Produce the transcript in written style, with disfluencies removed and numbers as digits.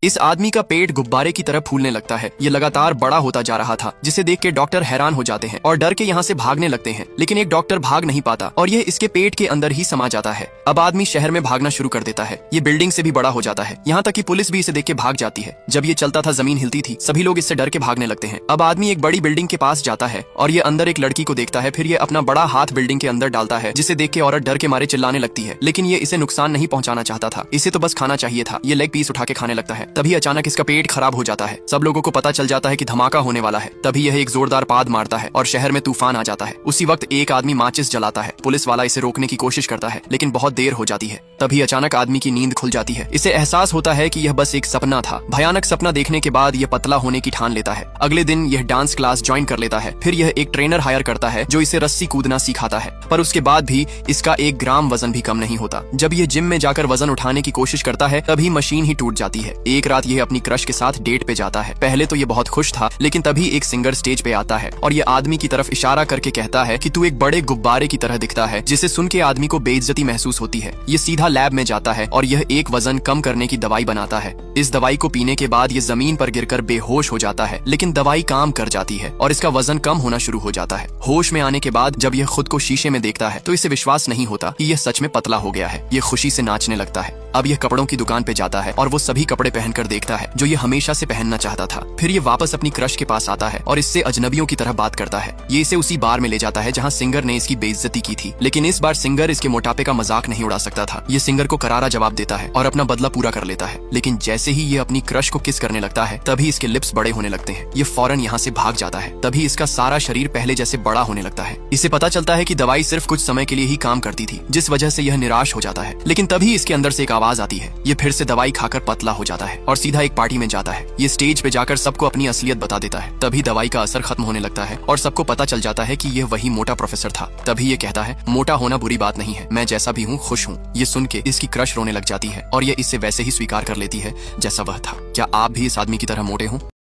इस आदमी का पेट गुब्बारे की तरह फूलने लगता है। ये लगातार बड़ा होता जा रहा था, जिसे देख के डॉक्टर हैरान हो जाते हैं और डर के यहाँ से भागने लगते हैं। लेकिन एक डॉक्टर भाग नहीं पाता और यह इसके पेट के अंदर ही समा जाता है। अब आदमी शहर में भागना शुरू कर देता है। ये बिल्डिंग से भी बड़ा हो जाता है, यहाँ तक कि पुलिस भी इसे देख के भाग जाती है। जब ये चलता था जमीन हिलती थी, सभी लोग इससे डर के भागने लगते हैं। अब आदमी एक बड़ी बिल्डिंग के पास जाता है और ये अंदर एक लड़की को देखता है। फिर ये अपना बड़ा हाथ बिल्डिंग के अंदर डालता है, जिसे देख के औरत डर के मारे चिल्लाने लगती है। लेकिन ये इसे नुकसान नहीं पहुंचाना चाहता था, इसे तो बस खाना चाहिए था। ये लेग पीस उठा के खाने लगता है। तभी अचानक इसका पेट खराब हो जाता है। सब लोगों को पता चल जाता है कि धमाका होने वाला है। तभी यह एक जोरदार पाद मारता है और शहर में तूफान आ जाता है। उसी वक्त एक आदमी माचिस जलाता है। पुलिस वाला इसे रोकने की कोशिश करता है, लेकिन बहुत देर हो जाती है। तभी अचानक आदमी की नींद खुल जाती है। इसे एहसास होता है कि यह बस एक सपना था। भयानक सपना देखने के बाद यह पतला होने की ठान लेता है। अगले दिन यह डांस क्लास ज्वाइन कर लेता है। फिर यह एक ट्रेनर हायर करता है जो इसे रस्सी कूदना सिखाता है। पर उसके बाद भी इसका 1 ग्राम वजन भी कम नहीं होता। जब यह जिम में जाकर वजन उठाने की कोशिश करता है, तभी मशीन ही टूट जाती है। एक रात यह अपनी क्रश के साथ डेट पे जाता है। पहले तो ये बहुत खुश था, लेकिन तभी एक सिंगर स्टेज पे आता है और ये आदमी की तरफ इशारा करके कहता है कि तू एक बड़े गुब्बारे की तरह दिखता है, जिसे सुन के आदमी को बेइज्जती महसूस होती है। ये सीधा लैब में जाता है और यह एक वजन कम करने की दवाई बनाता है। इस दवाई को पीने के बाद ये जमीन पर गिरकर बेहोश हो जाता है, लेकिन दवाई काम कर जाती है और इसका वजन कम होना शुरू हो जाता है। होश में आने के बाद जब यह खुद को शीशे में देखता है, तो इसे विश्वास नहीं होता कि यह सच में पतला हो गया है। ये खुशी से नाचने लगता है। अब यह कपड़ों की दुकान पे जाता है और वो सभी कपड़े पहनकर देखता है जो ये हमेशा से पहनना चाहता था। फिर ये वापस अपनी क्रश के पास आता है और इससे अजनबियों की तरह बात करता है। ये इसे उसी बार में ले जाता है जहाँ सिंगर ने इसकी बेइज्जती की थी। लेकिन इस बार सिंगर इसके मोटापे का मजाक नहीं उड़ा सकता था। ये सिंगर को करारा जवाब देता है और अपना बदला पूरा कर लेता है। लेकिन जैसे ही ये अपनी क्रश को किस करने लगता है, तभी इसके लिप्स बड़े होने लगते हैं। ये फौरन यहाँ से भाग जाता है। तभी इसका सारा शरीर पहले जैसे बड़ा होने लगता है। इसे पता चलता है कि दवाई सिर्फ कुछ समय के लिए ही काम करती थी, जिस वजह से यह निराश हो जाता है। लेकिन तभी इसके अंदर से एक आवाज आती है। ये फिर से दवाई खाकर पतला हो जाता है और सीधा एक पार्टी में जाता है। ये स्टेज पे जाकर सबको अपनी असलियत बता देता है। तभी दवाई का असर खत्म होने लगता है और सबको पता चल जाता है कि यह वही मोटा प्रोफेसर था। तभी ये कहता है, मोटा होना बुरी बात नहीं है, मैं जैसा भी हूँ खुश हूँ। ये सुन के इसकी क्रश रोने लग जाती है और ये इसे वैसे ही स्वीकार कर लेती है जैसा वह था। क्या आप भी इस आदमी की तरह मोटे हो?